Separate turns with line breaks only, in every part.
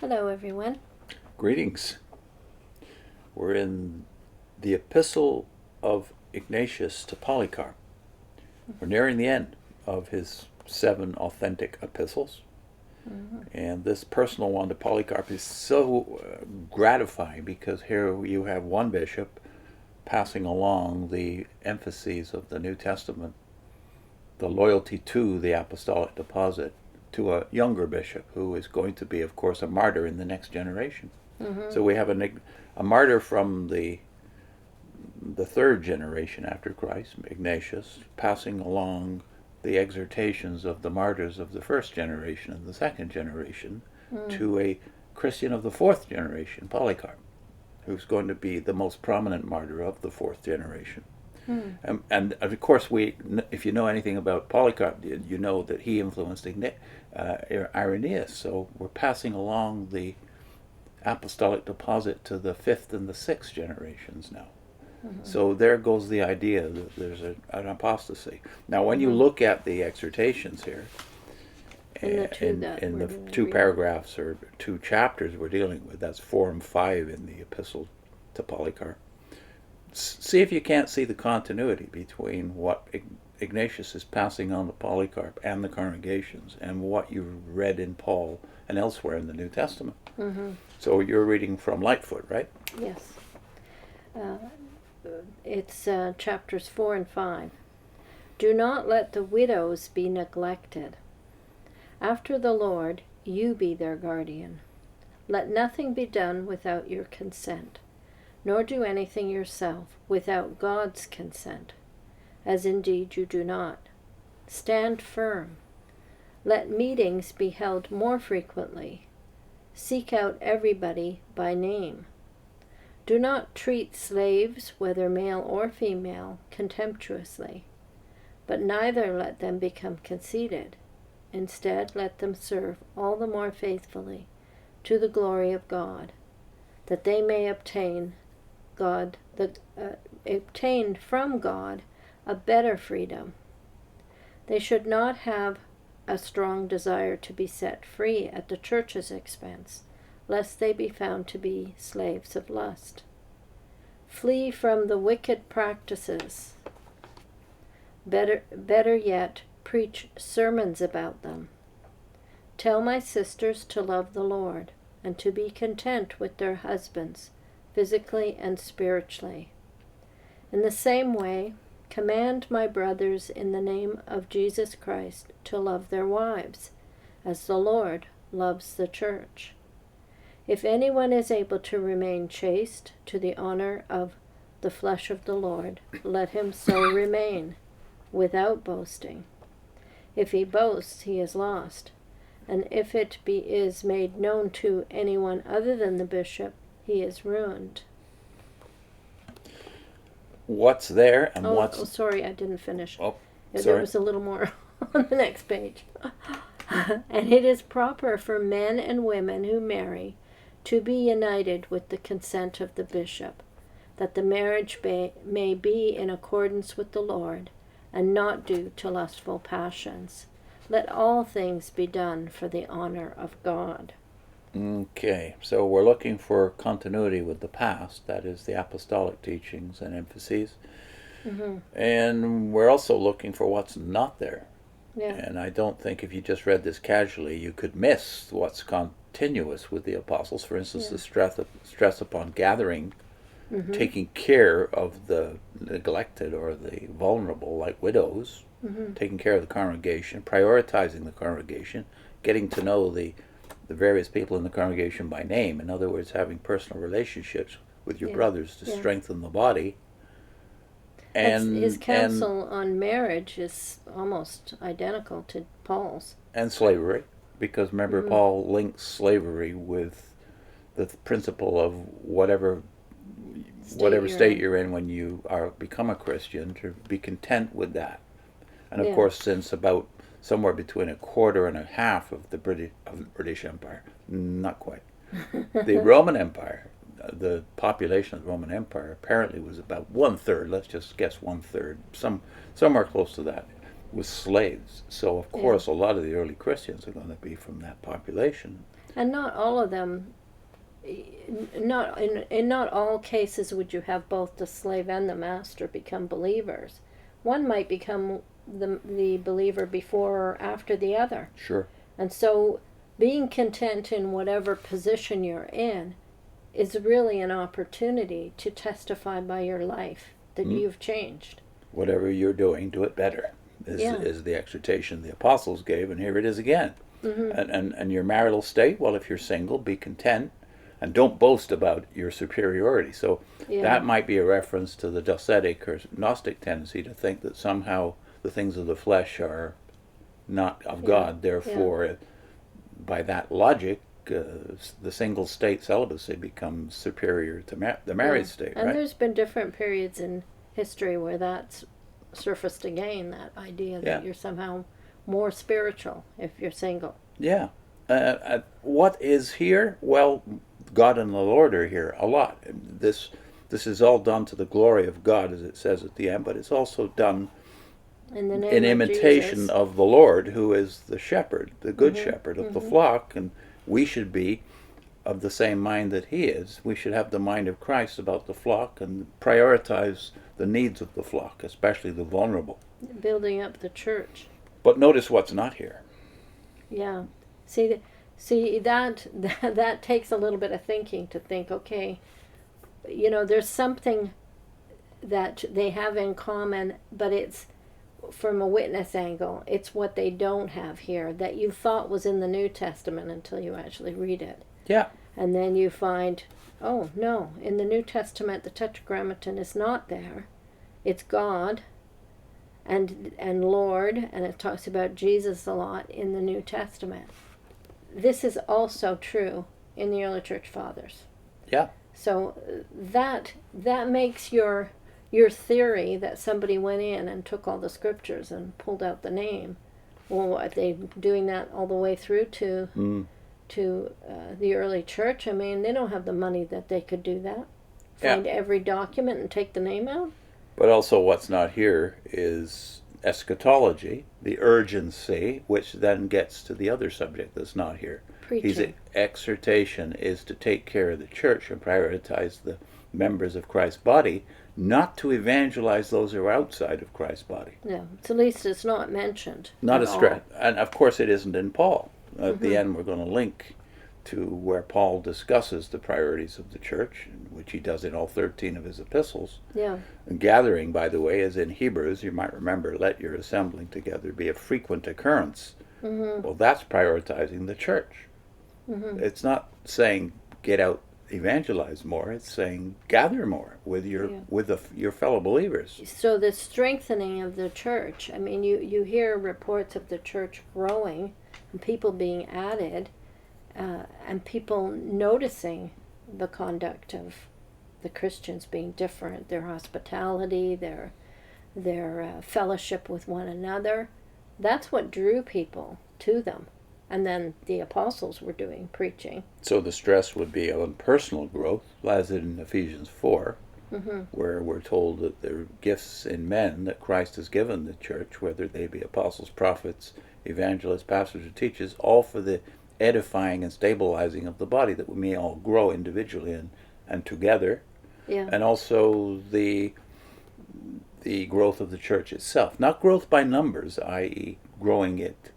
Hello, everyone.
Greetings. We're in the Epistle of Ignatius to Polycarp. We're nearing the end of his 7 authentic epistles. And this personal one to Polycarp is so gratifying because here you have one bishop passing along the emphases of the New Testament, the loyalty to the apostolic deposit, to a younger bishop who is going to be, of course, a martyr in the next generation. So we have a martyr from the third generation after Christ, Ignatius, passing along the exhortations of the martyrs of the first generation and the second generation to a Christian of the fourth generation, Polycarp, who's going to be the most prominent martyr of the fourth generation. And of course, if you know anything about Polycarp, you know that he influenced Irenaeus. So we're passing along the apostolic deposit to the fifth and the sixth generations now. So there goes the idea that there's an apostasy. Now, when you look at the exhortations here, in the two paragraphs or 2 chapters we're dealing with, that's 4 and 5 in the Epistle to Polycarp, see if you can't see the continuity between what Ignatius is passing on to Polycarp and the congregations and what you've read in Paul and elsewhere in the New Testament. So you're reading from Lightfoot, right?
Yes. It's chapters 4 and 5. Do not let the widows be neglected. After the Lord, you be their guardian. Let nothing be done without your consent, nor do anything yourself without God's consent, as indeed you do not. Stand firm. Let meetings be held more frequently. Seek out everybody by name. Do not treat slaves, whether male or female, contemptuously, but neither let them become conceited. Instead, let them serve all the more faithfully to the glory of God, that they may obtain from God a better freedom. They should not have a strong desire to be set free at the church's expense, lest they be found to be slaves of lust. Flee from the wicked practices. Better yet, preach sermons about them. Tell my sisters to love the Lord, and to be content with their husbands, physically and spiritually. In the same way, command my brothers in the name of Jesus Christ to love their wives, as the Lord loves the church. If anyone is able to remain chaste to the honor of the flesh of the Lord, let him so remain, without boasting. If he boasts, he is lost, and if it is made known to anyone other than the bishop, he is ruined.
What's there and what's...
Oh, sorry, I didn't finish.
Oh,
There
sorry.
was a little more on the next page. And it is proper for men and women who marry to be united with the consent of the bishop, that the marriage may be in accordance with the Lord, and not due to lustful passions. Let all things be done for the honor of God.
Okay, so we're looking for continuity with the past, that is the apostolic teachings and emphases. And we're also looking for what's not there.
Yeah.
And I don't think if you just read this casually, you could miss what's continuous with the apostles. For instance, the stress upon gathering, taking care of the neglected or the vulnerable, like widows, taking care of the congregation, prioritizing the congregation, getting to know the various people in the congregation by name. In other words, having personal relationships with your brothers to strengthen the body. And
his counsel on marriage is almost identical to Paul's.
And slavery, because remember, Paul links slavery with the principle of whatever state you're in when you become a Christian, to be content with that. And of course, since about somewhere between 1/4 and 1/2 of the British Empire, not quite, the Roman Empire, the population of the Roman Empire apparently was about 1/3. Let's just guess 1/3, somewhere close to that, was slaves. So of course, a lot of the early Christians are going to be from that population.
And not all of them, not in not all cases would you have both the slave and the master become believers. One might become the believer before or after the other.
Sure.
And so being content in whatever position you're in is really an opportunity to testify by your life that you've changed.
Whatever you're doing, do it better, is the exhortation the apostles gave, and here it is again. And your marital state, well, if you're single, be content, and don't boast about your superiority. So that might be a reference to the Docetic or Gnostic tendency to think that somehow the things of the flesh are not of God, therefore, by that logic, the single state celibacy becomes superior to the married state,
and
right?
there's been different periods in history where that's surfaced again, that idea that you're somehow more spiritual if you're single.
Yeah. What is here? Well, God and the Lord are here a lot. This is all done to the glory of God, as it says at the end, but it's also done
In the name
in
of
imitation
Jesus.
of the Lord, who is the shepherd, the good shepherd of the flock, and we should be of the same mind that he is. We should have the mind of Christ about the flock and prioritize the needs of the flock, especially the vulnerable.
Building up the church.
But notice what's not here.
Yeah. See that takes a little bit of thinking to think, okay, there's something that they have in common, but it's from a witness angle. It's what they don't have here that you thought was in the New Testament until you actually read it.
Yeah.
And then you find, oh no, in the New Testament the Tetragrammaton is not there. It's God and Lord, and it talks about Jesus a lot in the New Testament. This is also true in the early church fathers.
Yeah.
So that makes your theory that somebody went in and took all the scriptures and pulled out the name. Well, are they doing that all the way through to the early church? I mean, they don't have the money that they could do that. Find every document and take the name out.
But also what's not here is eschatology, the urgency, which then gets to the other subject that's not here.
Preaching.
His exhortation is to take care of the church and prioritize the members of Christ's body, not to evangelize those who are outside of Christ's body.
Yeah, at least it's not mentioned.
Not a stretch. And of course it isn't in Paul. At the end we're going to link to where Paul discusses the priorities of the church, which he does in all 13 of his epistles.
Yeah.
And gathering, by the way, is in Hebrews. You might remember, let your assembling together be a frequent occurrence. Well, that's prioritizing the church. It's not saying get out, evangelize more. It's saying gather more with your fellow believers.
So the strengthening of the church, I mean, you hear reports of the church growing and people being added, and people noticing the conduct of the Christians being different, their hospitality, their fellowship with one another. That's what drew people to them. And then the apostles were doing preaching.
So the stress would be on personal growth, as in Ephesians 4, where we're told that there are gifts in men that Christ has given the church, whether they be apostles, prophets, evangelists, pastors, or teachers, all for the edifying and stabilizing of the body, that we may all grow individually and together.
Yeah.
And also the growth of the church itself. Not growth by numbers, i.e. growing it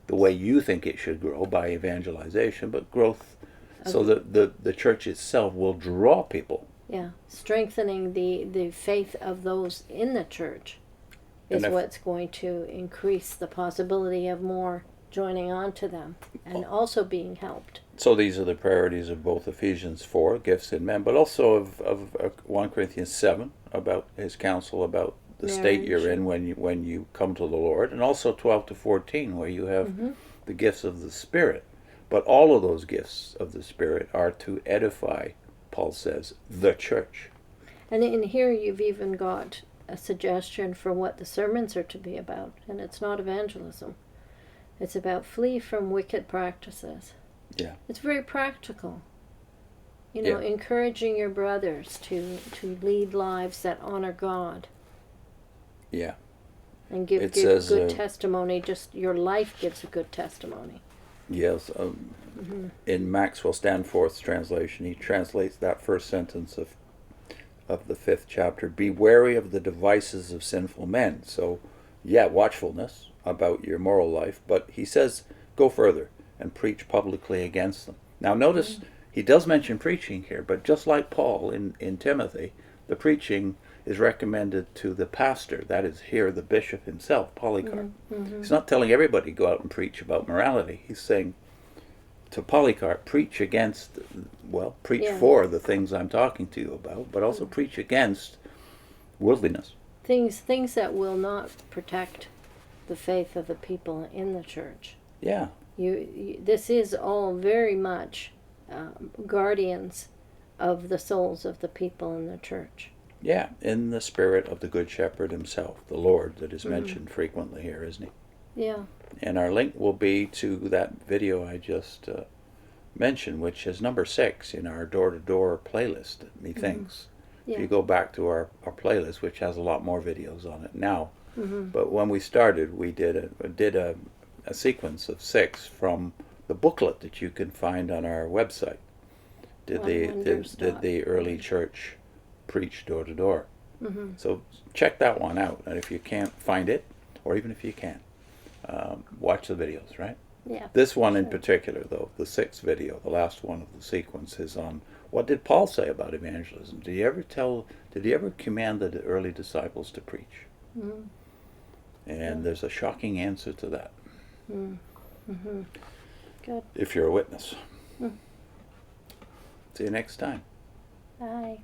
the way you think it should grow by evangelization, but growth so that the church itself will draw people.
Yeah, strengthening the faith of those in the church is what's going to increase the possibility of more joining on to them and also being helped.
So these are the priorities of both Ephesians 4, gifts in men, but also of 1 Corinthians 7, about his counsel about the state you're in when you come to the Lord, and also 12 to 14, where you have the gifts of the Spirit. But all of those gifts of the Spirit are to edify, Paul says, the church.
And in here you've even got a suggestion for what the sermons are to be about, and it's not evangelism. It's about flee from wicked practices.
Yeah.
It's very practical. Encouraging your brothers to lead lives that honor God.
Yeah.
And give good testimony. Just your life gives a good testimony.
Yes. In Maxwell Stanforth's translation, he translates that first sentence of the 5th chapter, be wary of the devices of sinful men. So, yeah, watchfulness about your moral life, but he says go further and preach publicly against them. Now notice he does mention preaching here, but just like Paul in Timothy, the preaching is recommended to the pastor, that is here the bishop himself, Polycarp. He's not telling everybody go out and preach about morality. He's saying to Polycarp, preach against, preach for the things I'm talking to you about, but also preach against worldliness.
Things that will not protect the faith of the people in the church.
Yeah.
This is all very much guardians of the souls of the people in the church.
Yeah, in the spirit of the Good Shepherd himself, the Lord, that is mentioned frequently here, isn't he?
Yeah.
And our link will be to that video I just mentioned, which is number 6 in our door-to-door playlist, methinks.
Yeah.
If you go back to our playlist, which has a lot more videos on it now, but when we started, we did a sequence of 6 from the booklet that you can find on our website. Did the early church preach door to door? So check that one out, and if you can't find it, or even if you can, watch the videos, right?
Yeah.
This one in particular, though, the 6th video, the last one of the sequence, is on what did Paul say about evangelism? Did he ever command the early disciples to preach? And there's a shocking answer to that.
Good.
If you're a witness. See you next time.
Bye.